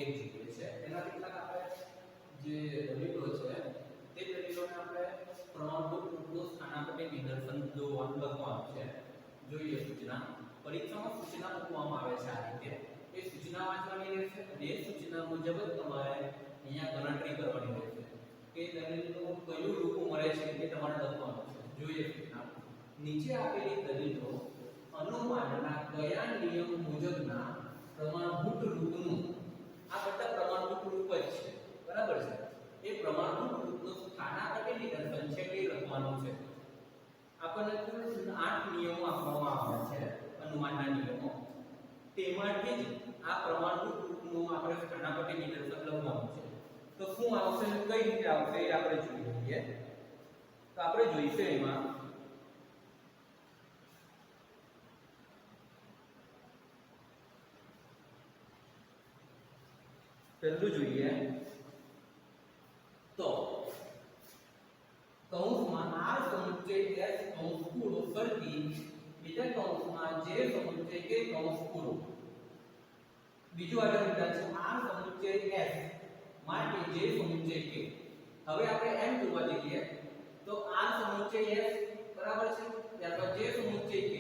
1 જોઈએ છે એના કેટલાક આપણે જે દલીલો છે તે દલીલોને આપણે પ્રમાણભૂત રૂપનું સ્થાનાંકિત નિદર્શન જોવાનું લખવાનું છે જોઈએ સૂચના પરીક્ષામાં સૂચના મૂકવામાં આવે છે આ રીતે એ સૂચના વાંચવાની રહેશે અને એ સૂચના મુજબ જ તમારે અહીંયા ગણતરી કરવાની રહેશે કે દલીલનું કયું રૂપ મળે છે તે તમારે લખવાનું છે જોઈએ સૂચના નીચે આપેલી દલીલો અનુમાનના કયા નિયમ મુજબના પ્રમાણભૂત રૂપનું આ બધા પ્રમાણભૂત રૂપ જ છે બરાબર છે એ પ્રમાણભૂત રૂપનું સ્થાનાંકિત નિદર્શન છે તે લખવાનું છે આપણને કુલ 8 નિયમો આપવામાં આવ્યા છે અનુમાનના નિયમો તેમાંથી જ આ પ્રમાણભૂત રૂપનું આપણે સ્થાનાંકિત નિદર્શન લખવાનું છે તો શું આવશે કઈ રીતે આવશે એ આપણે જોઈએ તો આપણે જોઈશું એમાં પહેલું જોઈએ તો કૌંસમાં r સમુચ્ચય s કૌંસ પૂરો ફરતી બીજા કૌંસમાં j સમુચ્ચય k કૌંસ પૂરો બીજું આગળ વિધાન છે r સમુચ્ચય s માટે j સમુચ્ચય k હવે આપણે એમ જોવા જઈએ તો r સમુચ્ચય s બરાબર છે ત્યારબાદ j સમુચ્ચય k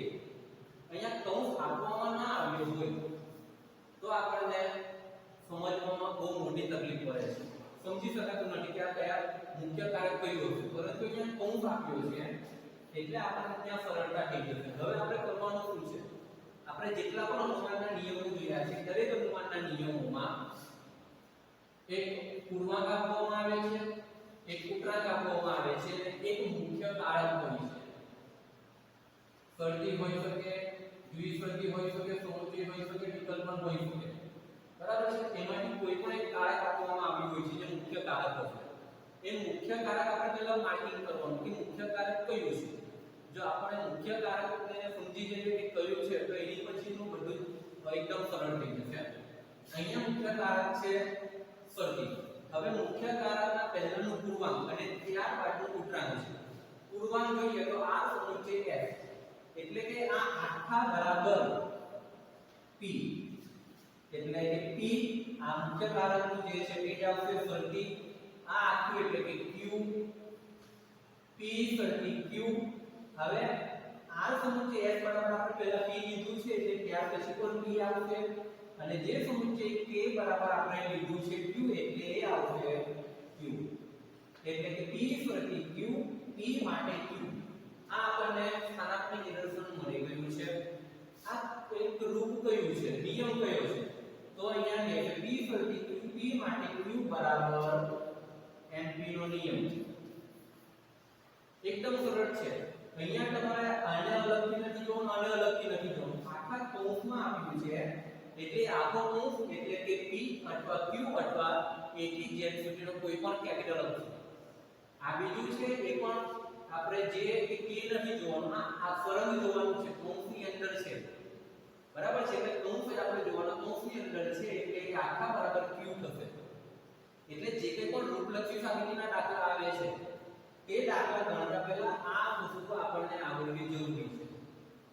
અહીંયા કૌંસ આપવામાં ના આવ્યો હોય તો આપણને સમજવામાં બહુ મોટી તકલીફ પડે છે સમજી શકાતું નથી કે આ કયા મુખ્ય કારક કયું હશે પરંતુ અહીંયા કૌંસ આપ્યો છે એટલે આપણને ત્યાં સરળતા થઈ જશે હવે આપણે કરવાનું શું છે આપણે જેટલા પણ અનુમાનના નિયમો જોયા છે દરેક અનુમાનના નિયમોમાં એક પૂર્ણાંક આપવામાં આવે છે એક ઉત્તરાંક આપવામાં આવે છે અને એક મુખ્ય કારક હોય છે શરતી હોઈ શકે દ્વિશરતી હોઈ શકે સમુચ્ચય હોઈ શકે વિકલ્પન હોઈ શકે બરાબર છે એમાંથી કોઈ પણ એક કારક આપવામાં આવ્યું હોય છે જે મુખ્ય કારક હશે એ મુખ્ય કારક આપણે પહેલા માર્કિંગ કરવાનું કે મુખ્ય કારક કયું છે જો આપણે મુખ્ય કારકને સમજી જઈએ કે કયું છે તો એની પછીનું બધું એકદમ સરળ થઈ જશે અહીંયા મુખ્ય કારક છે શરતી હવે મુખ્ય કારકના પહેલાનું પૂર્ણાંક અને ત્યારબાદનું ઉત્તરાંક છે પૂર્ણાંક જોઈએ તો r સમુચ્ચય s એટલે કે આ આખા બરાબર p એટલે કે p આ મુખ્ય કારકનું જે છે તે આવશે શરતી આ આખું એટલે કે q p શરતી q હવે r સમુચ્ચય s બરાબર આપણે પહેલા p લીધું છે એટલે ત્યાર પછી પણ p આવશે અને જે સમુચ્ચય k બરાબર આપણે લીધું છે q એટલે એ આવશે q એટલે કે p શરતી q p માટે q આ આપણને સ્થાનાંકિત નિદર્શન મળી ગયું છે આ એક રૂપ કયું છે નિયમ કયો છે તો અહીંયા ને p શરતી q p માટે q બરાબર np નો નિયમ એકદમ સરળ છે અહીંયા તમારે આને અલગથી નથી જોવાનું આને અલગથી નથી જોવાનું આખા કૌંસમાં આપ્યું છે એટલે આખો કૌંસ એટલે કે p અથવા q અથવા a થી z સુધીનો કોઈ પણ કેપિટલ અક્ષર આ બીજું છે એ પણ આપણે જે કે k નથી જોવાનું આ સરળ જોવાનું છે કૌંસની અંદર છે બરાબર છે એટલે કૌંસ જ આપણે જોવાનું કૌંસની અંદર છે એટલે એ આખા બરાબર q થશે એટલે જે કંઈ પણ રૂપલક્ષી સાબિતીના દાખલા આવે છે એ દાખલા ગણતા પહેલા આ વસ્તુ આપણને આવડવી જરૂરી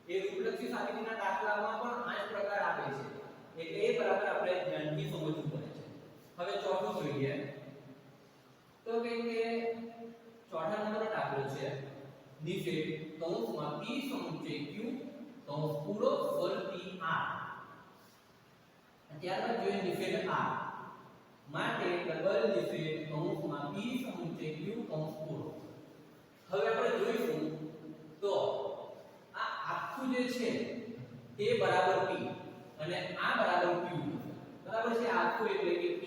છે એ રૂપલક્ષી સાબિતીના દાખલામાં પણ આ જ પ્રકાર આવે છે એટલે એ બરાબર આપણે ધ્યાનથી સમજવું પડે છે હવે ચોથું જોઈએ તો કે ચોથા નંબરનો દાખલો છે નિષેધ કૌંસમાં p સમુચ્ચય q કૌંસ પૂરો ફરતી r ત્યારબાદ જોઈએ નિષેધ r માટે ડબલ નિષેધ કૌંસમાં p સમુચ્ચય q કૌંસ પૂરો હવે આપણે જોઈશું તો આ આખું જે છે તે બરાબર p અને આ બરાબર q બરાબર છે આખું એટલે કે p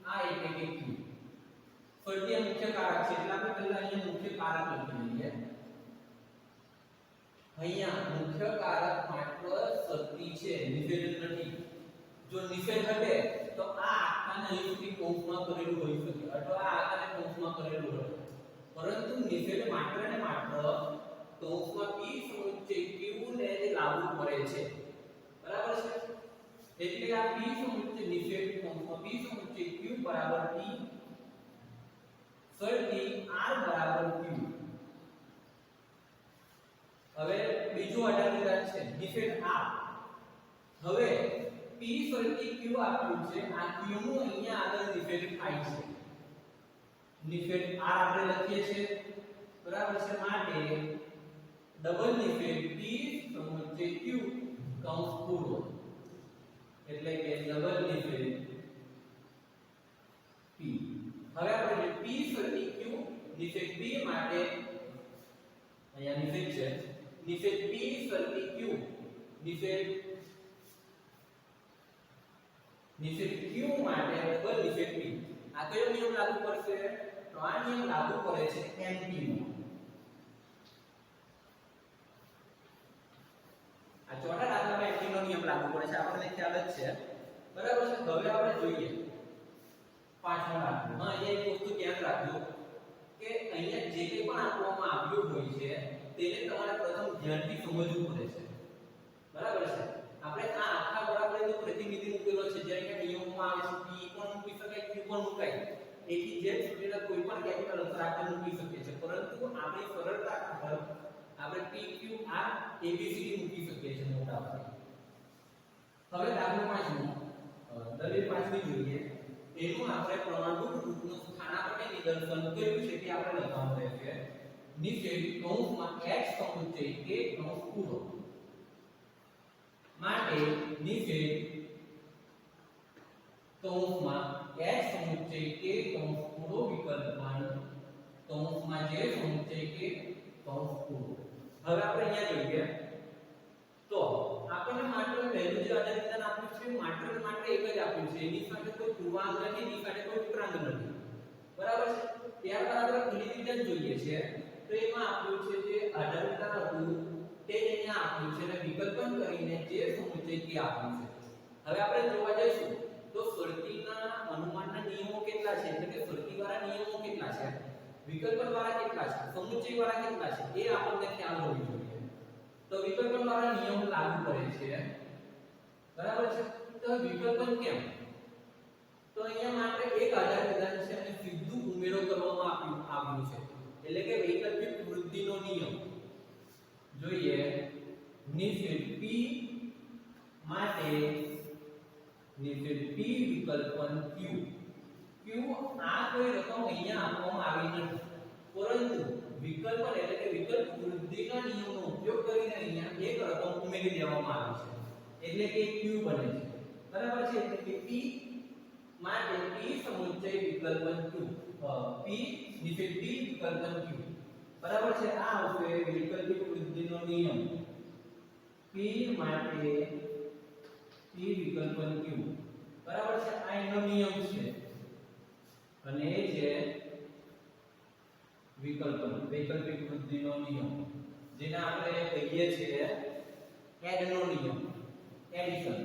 આ એટલે કે q ફરતી મુખ્ય કારક છે એટલે આપણે પહેલા અહીંયા મુખ્ય કારક લખી લઈએ અહીંયા મુખ્ય કારક માત્ર શરતી છે નિષેધ નથી જો નિષેધ હટે તો આ આખાને અહીં સુધી કૌંસમાં કરેલું હોઈ શકે અથવા આ આખાને કૌંસમાં કરેલું હોય પરંતુ નિષેધ માત્ર ને માત્ર કૌંસમાં p સમુચ્ચય q ને જ લાગુ પડે છે બરાબર છે એટલે આ p સમુચ્ચય નિષેધ કૌંસમાં p સમુચ્ચય q બરાબર p શરતી r બરાબર q હવે બીજું અડાન વિધાન છે નિષેધ r હવે p p ફરીથી q આપ્યું છે આ q નું અહીંયા આગળ નિફેડ થાય છે નિફેડ r આપણે લખીએ છીએ બરાબર છે માટે ડબલ નિફેડ p સમુચ્ચય q કૌંસ પૂરો એટલે કે ડબલ નિફેડ p હવે આપણે p ફરીથી q નિફેડ p માટે અહીંયા નિફેડ છે નિફેડ p ફરીથી q નિફેડ q માટે ડબલ નિફેડ p આ કયો નિયમ લાગુ પડશે તો આ નિયમ લાગુ પડે છે np નો આ ચોથા દાખલામાં np નો નિયમ લાગુ પડે છે આપણને ખ્યાલ જ છે બરાબર છે હવે આપણે જોઈએ પાંચમો દાખલો હા એક વસ્તુ ધ્યાન રાખજો કે અહીંયા જે કંઈ પણ આપવામાં આવ્યું હોય છે તેને તમારે પ્રથમ ધ્યાનથી સમજવું પડે છે બરાબર છે આપણે આ આખા બરાબરનો પ્રતિનિધિ મૂકેલો છે જ્યારે કે નિયમોમાં આવે છે p પણ મૂકી શકાય q પણ મુકાય એથી જે સુધીના કોઈ પણ કેપિટલ અક્ષર આપણે મૂકી શકીએ છીએ પરંતુ આપણે સરળતા ખાતર આપણે p q r abcd મૂકી શકીએ છીએ મોટા ભાગે હવે દાખલો 5 દલીલ 5 જોઈએ એનું આપણે પ્રમાણભૂત રૂપનું સ્થાનાપન્ન નિદર્શન કર્યું છે કે આપણે લખવાનું રહેશે નિફેડ કૌંસમાં x સમુચ્ચય કે કૌંસ પૂરો માટે નિફેડ કૌંસમાં x સમુચ્ચય કે કૌંસ પૂરો વિકલ્પન કૌંસમાં જે સમુચ્ચય કે કૌંસ પૂરો હવે આપણે અહીંયા જોઈએ તો આપણને માત્ર પહેલું જે આધારિતન આપ્યું છે માત્ર એક જ આપ્યું છે એની સાથે કોઈ પૂર્ણાંક નથી એની સાથે કોઈ વિકરાંક નથી બરાબર છે ત્યારબાદ આપણે ખુલ્લી રીતે જોઈએ છે તો એમાં આપ્યું છે જે આધારિતન હતું તે અહીંયા આપ્યું છે અને વિકલ્પન કરીને જે સમુચ્ચય કે આપ્યું છે હવે આપણે જોવા જઈશું તો શરતીના અનુમાનના નિયમો કેટલા છે એટલે કે શરતીવાળા નિયમો કેટલા છે વિકલ્પનવાળા કેટલા છે સમુચ્ચયવાળા કેટલા છે એ આપણને ખ્યાલ હોવો જોઈએ તો વિકલ્પનવાળા નિયમ લાગુ પડે છે બરાબર છે તો વિકલ્પન કેમ તો અહીંયા માત્ર એક આધાર વિધાન છે અને સીધું ઉમેરો કરવામાં આવ્યું છે એટલે કે વૈકલ્પિક વૃદ્ધિનો નિયમ જોઈએ નિફેડ p માટે નિફેડ p વિકલ્પન q આ કોઈ રકમ અહીંયા આપવામાં આવી નથી પરંતુ વિકલ્પન એટલે કે વિકલ્પ વૃદ્ધિના નિયમનો ઉપયોગ કરીને અહીંયા એક રકમ ઉમેરી દેવામાં આવી છે એટલે કે q બને છે બરાબર છે એટલે કે p માટે p સમુચ્ચય વિકલ્પન q p નિફેડ p વિકલ્પન q બરાબર છે આ આવશે વૈકલ્પિક વૃદ્ધિનો નિયમ p માટે p વિકલ્પન q બરાબર છે આ એનો નિયમ છે અને એ છે વૈકલ્પિક વૃદ્ધિનો નિયમ જેને આપણે કહીએ છીએ એડ નો નિયમ એડિશન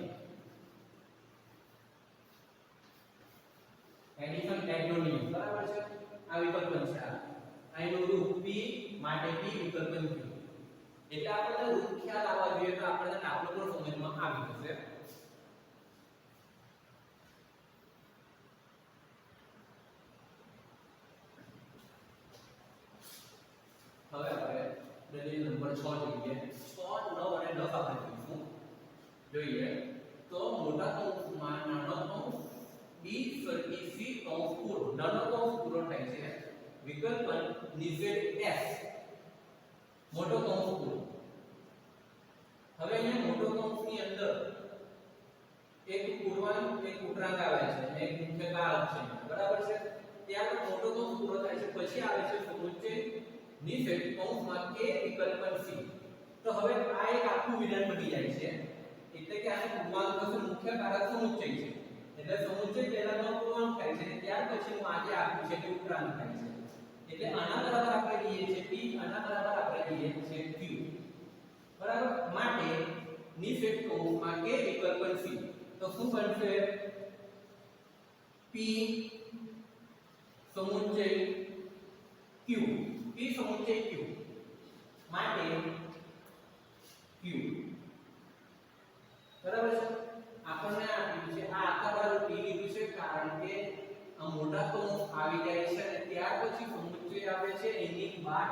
એડ નો નિયમ બરાબર છે આ વિકલ્પન છે આ એનું રૂપ p માટે p વિકલ્પન q એટલે આપણને રૂપ ખ્યાલ આવવા જોઈએ તો આપણને દાખલો પણ સમજમાં આવી જશે હવે આપણે દલીલ નંબર 6 જોઈએ 6 9 અને 10 આપણે જોઈશું જોઈએ તો મોટા કૌંસમાં નાનો કૌંસ b ફરીથી c કૌંસ પૂરો નાનો કૌંસ પૂરો થાય છે વિકલ્પન નિફેડ s મોટો કૌંસ પૂરો હવે અહીંયા મોટો કૌંસની અંદર એક પૂર્ણાંક એક ઉતરાંક આવે છે અને એક મુખ્ય કારક છે બરાબર છે ત્યારબાદ મોટો કૌંસ પૂરો થાય છે પછી આવે છે સમુચ્ચય નિફેડ કૌંસમાં k વિકલ્પન c તો હવે આ એક આખું વિધાન બની જાય છે એટલે કે આને પૂર્ણાંક વગર મુખ્ય કારક સમુચ્ચય છે એટલે સમુચ્ચય પહેલાનો પૂર્ણાંક થાય છે ત્યાર પછીનું આજે આપ્યું છે કે ઉતરાંક થાય છે એટલે આના બરાબર આપણે લઈએ છીએ p આના બરાબર આપણે લઈએ છીએ q બરાબર માટે નિફેડ કૌંસમાં k વિકલ્પન c તો શું બનશે p સમુચ્ચય q p સમુચ્ચય q માટે q બરાબર છે આપણને આપ્યું છે આ આખા બરાબર p લીધું છે કારણ કે આ મોટા કૌંસ આવી જાય છે અને ત્યાર પછી સમુચ્ચય આવે છે એની બહાર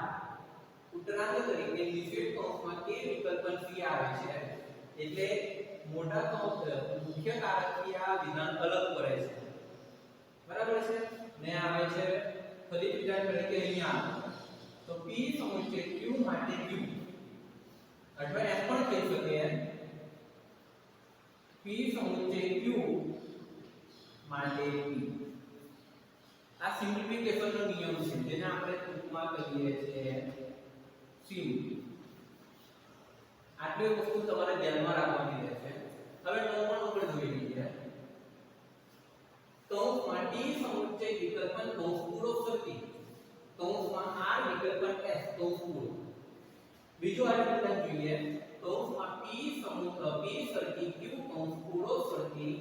ઉતરાંક તરીકે નિફેડ કૌંસમાં k વિકલ્પન c આવે છે એટલે મોટા મુખ્ય કારકથી આ વિધાન અલગ કરે છે, બરાબર છે. ને આવે છે ફરી વિધાન તરીકે અહીંયા તો p સમુચ્ચય q માટે q, અથવા એમ પણ કહી શકીએ p સમુચ્ચય q માટે p. આ સિમ્પ્લિફિકેશનનો નિયમ છે જેને આપણે ટૂંકમાં કહીએ છીએ સિમ. આટલી વસ્તુ તમારે ધ્યાનમાં રાખવાની રહેશે. હવે નોર્મલ ઉપર જોઈ લઈએ. કૌંસમાં d સમુચ્ચય વિકલ્પન કૌંસ પૂરો સરખી, કૌંસમાં r વિકલ્પન s કૌંસ પૂરો. બીજું આર્ગ્યુમેન્ટ જોઈએ. કૌંસમાં p સરખી q કૌંસ પૂરો સરખી,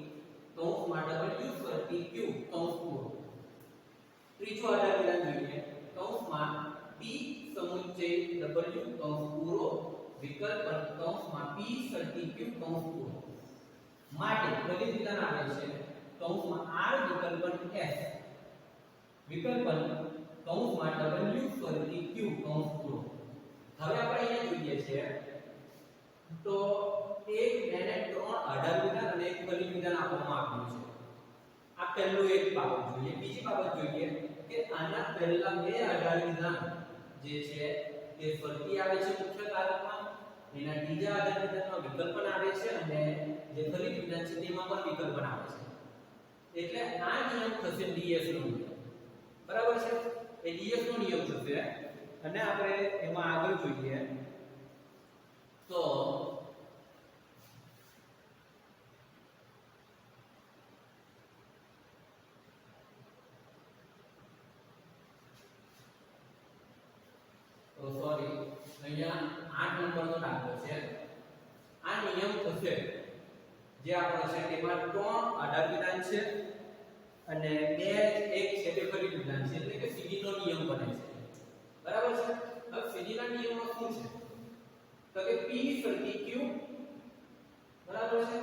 કૌંસમાં w સરખી q કૌંસ પૂરો. ત્રીજું આર્ગ્યુમેન્ટ જોઈએ. કૌંસમાં p સમુચ્ચય w કૌંસ પૂરો વિકલ્પન કૌંસમાં p સરખી q કૌંસ પૂરો માટે ફરી વિધાન આવે છે કૌંસમાં r વિકલ્પન s વિકલ્પન કૌંસમાં w સરખી q કૌંસ પૂરો. હવે આપણે અહીંયા જોઈએ છે તો એક એને ત્રણ આધાર વિધાન અને એક ફરી વિધાન આપવામાં આવ્યું છે. આ પહેલું એક બાબત જોઈએ. બીજી બાબત જોઈએ કે આના પહેલા બે આધાર વિધાન જે છે તે ફરતી આવે છે મુખ્ય કારકમાં, એના બીજા આધાર વિધાનમાં વિકલ્પન આવે છે અને જે ફરી વિધાન છે તેમાં પણ વિકલ્પન આવે છે. એટલે આ નિયમ થશે ds નો નિયમ, બરાબર છે. એ ds નો નિયમ થશે અને આપણે એમાં આગળ જોઈએ તો સોરી અહીંયા 8 નંબરનો દાખલો છે. આ નિયમ થશે જે આપણો છે તેમાં ત્રણ આધાર વિધાન છે અને બે એક છે તે ફરી વિધાન છે, એટલે કે સીડી નો નિયમ બને છે, બરાબર છે. હવે સીડી ના નિયમમાં શું છે તો કે p સરખી q, બરાબર છે.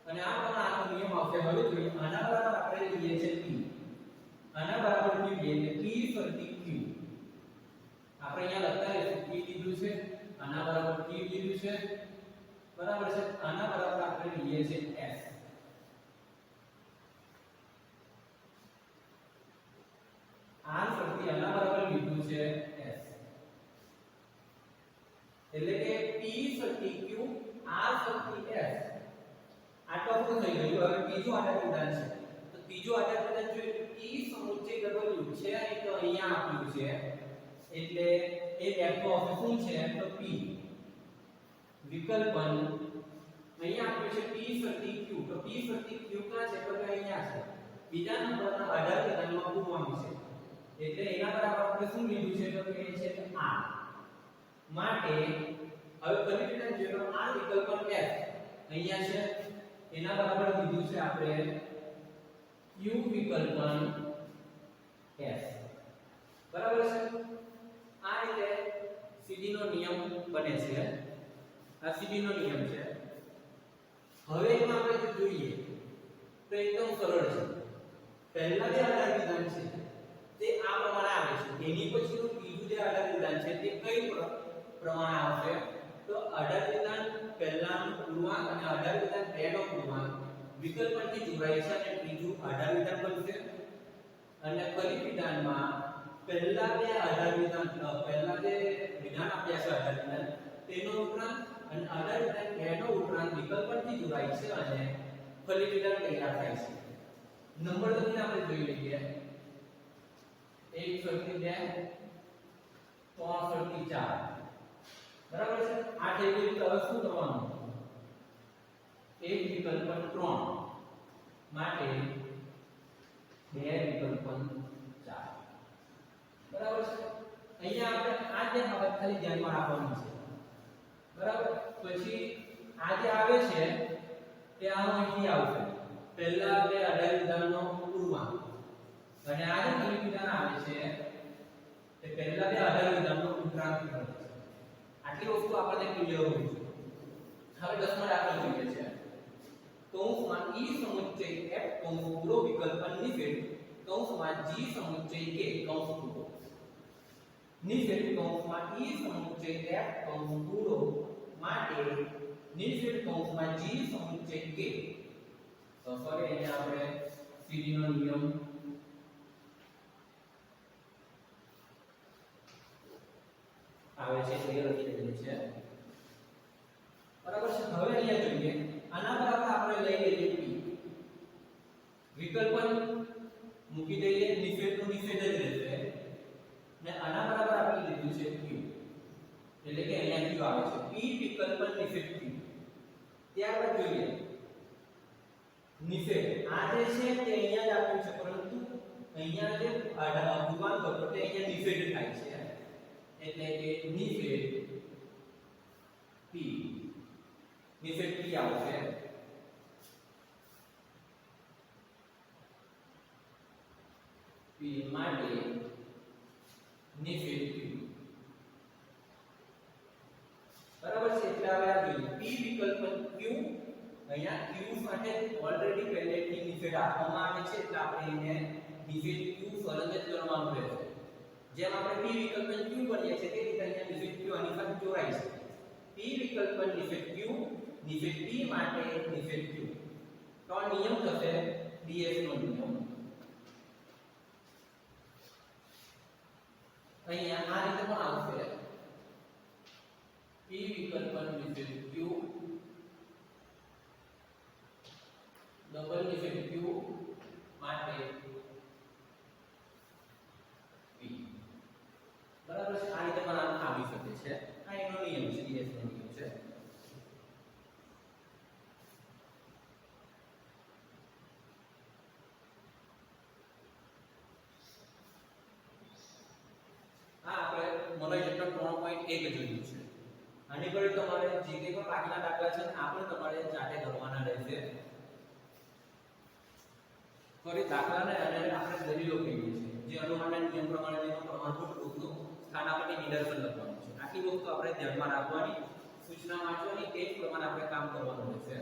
અને આ પણ આનો નિયમ આવશે. હવે જોઈએ આના બરાબર આપણે લઈએ છે p, આના બરાબર જોઈએ કે p સરખી q. આપણે અહીંયા લખતા રહીશું p લીધું છે, આના બરાબર q લીધું છે, બરાબર છે. આના બરાબર આપણે લઈએ છે s. r સરખી આના બરાબર લીધું છે s, એટલે કે p સરખી q r સરખી s. આટલું પૂરું થઈ ગયું. હવે ત્રીજું આધાર વિધાન છે. તો ત્રીજું આધાર વિધાન જોઈએ તો p સમુચ્ચય w છે એ તો અહીંયા આપ્યું છે, એટલે એ વેક્ટર ઓફ શું છે તો p વિકલ્પન અહીંયા આપ્યું છે p સરખી q. તો p સરખી q ક્યાં છે તો કે અહીંયા છે, બીજા નંબરના આધાર વિધાનમાં પૂરવાનું છે. એટલે એના બરાબર આપણે શું લીધું છે તો કે છે r માટે. હવે ફરી વિધાન જોઈએ તો r વિકલ્પન s અહીંયા છે, એના બરાબર લીધું છે આપણે q વિકલ્પન s, બરાબર છે. આ રીતે સીડી નો નિયમ બને છે. આ સીડી નો નિયમ છે. હવે એમાં આપણે જોઈએ તો એકદમ સરળ છે. પહેલા જે આધાર વિધાન છે તે આ પ્રમાણે આવે છે, એની પછીનું બીજું જે આધાર વિધાન છે તે કઈ પ્રમાણે આવશે તો આધાર વિધાન પહેલાનું પૂર્ણાંક અને આધાર વિધાન બેનો પૂર્ણાંક વિકલ્પનથી જોડાય છે અને ત્રીજું આધાર વિધાન બનશે. અને ફરી વિધાનમાં પહેલા બે આધાર વિધાન પહેલા જે વિધાન આપ્યા છે આધાર વિધાન તેનો ઉપરાંત અને આધાર વિધાન બેનો ઉપરાંત વિકલ્પનથી જોડાય છે અને ફરી વિધાન તૈયાર થાય છે. નંબર લખીને આપણે જોઈ લઈએ 1 સરખી 2 3 સરખી 4, બરાબર છે. આ થઈ ગયું. તો હવે શું કરવાનું? 1 વિકલ્પન 3 માટે 2 વિકલ્પન 4, બરાબર છે. અહીંયા આપણે આ જે બાબત ખાલી ધ્યાનમાં રાખવાની છે, બરાબર. પછી આ જે આવે છે તે અહીંથી આવશે પહેલા બે આધાર વિધાનનો પૂર્ણાંક અને આ જે ફરી વિધાન આવે છે તે પહેલા બે આધાર વિધાનનો ઉપરાંત બને છે. આટલી વસ્તુ આપણને ક્લિયર હોવી જોઈએ. હવે 10મો દાખલો જોઈએ છે. કૌંસમાં e સમુચ્ચય f કૌંસ પૂરો વિકલ્પન નિષેધ કૌંસમાં g સમુચ્ચય k કૌંસ પૂરો નિષેધ કૌંસમાં e સમુચ્ચય f કૌંસ પૂરો માટે નિષેધ કૌંસમાં g સમુચ્ચય k તો સોરી અહીંયા આપણે સીડી નો નિયમ આવે છે એ લખી દીધું છે બરાબર છે હવે અહીંયા જોઈએ આના બરાબર આપણે લઈ લઈએ p વિકલ્પન મૂકી દઈએ નિષેધ નું નિષેધ જ રહેશે ને આના બરાબર આપણે લીધું છે q એટલે કે અહીંયા q આવે છે p વિકલ્પન નિષેધ q ત્યારબાદ જોઈએ નિષેધ આ જે છે તે અહીંયા જ આપ્યું છે પરંતુ અહીંયા જે ગુમાન કરતો તે અહીંયા નિષેધ થાય છે એટલે કે નિષેધ p નિષેધ p આવશે p માટે નિષેધ q બરાબર છે એટલે હવે આ જોઈએ p વિકલ્પન q અહીંયા q માટે ઓલરેડી પહેલેથી નિષેધ આપવામાં આવે છે એટલે આપણે એને નિષેધ q ફરજ જ કરવાનું રહેશે જેમ આપણે p વિકલ્પન q કરીએ છીએ તે રીતે અહીંયા નિષેધ q આની સાથે જોડાય છે p વિકલ્પન નિષેધ q નિષેધ p માટે નિષેધ q તો આ નિયમ થશે ds નો નિયમ અહીંયા આ રીતે પણ આવશે p વિકલ્પન નિષેધ q ડબલ નિષેધ q માટે p બરાબર છે આ રીતે પણ આવી શકે છે આ એનો નિયમ છે ds નો નિયમ છે આ આપણે મનોરંજન 3.1 જોયું છે આની પર તમારે જે કંઈ પણ બાકીના દાખલા છે આ પણ તમારે જાતે કરવાના રહેશે ફરી દાખલાને અને આપણે દલીલો કહીએ છીએ જે અનુમાનના નિયમ પ્રમાણે તેનો પ્રમાણભૂત રૂપનું સ્થાન આપણે નિદર્શન લખવાનું છે આટલી વસ્તુ આપણે ધ્યાનમાં રાખવાની સૂચના વાંચવાની તે જ પ્રમાણે આપણે કામ કરવાનું રહેશે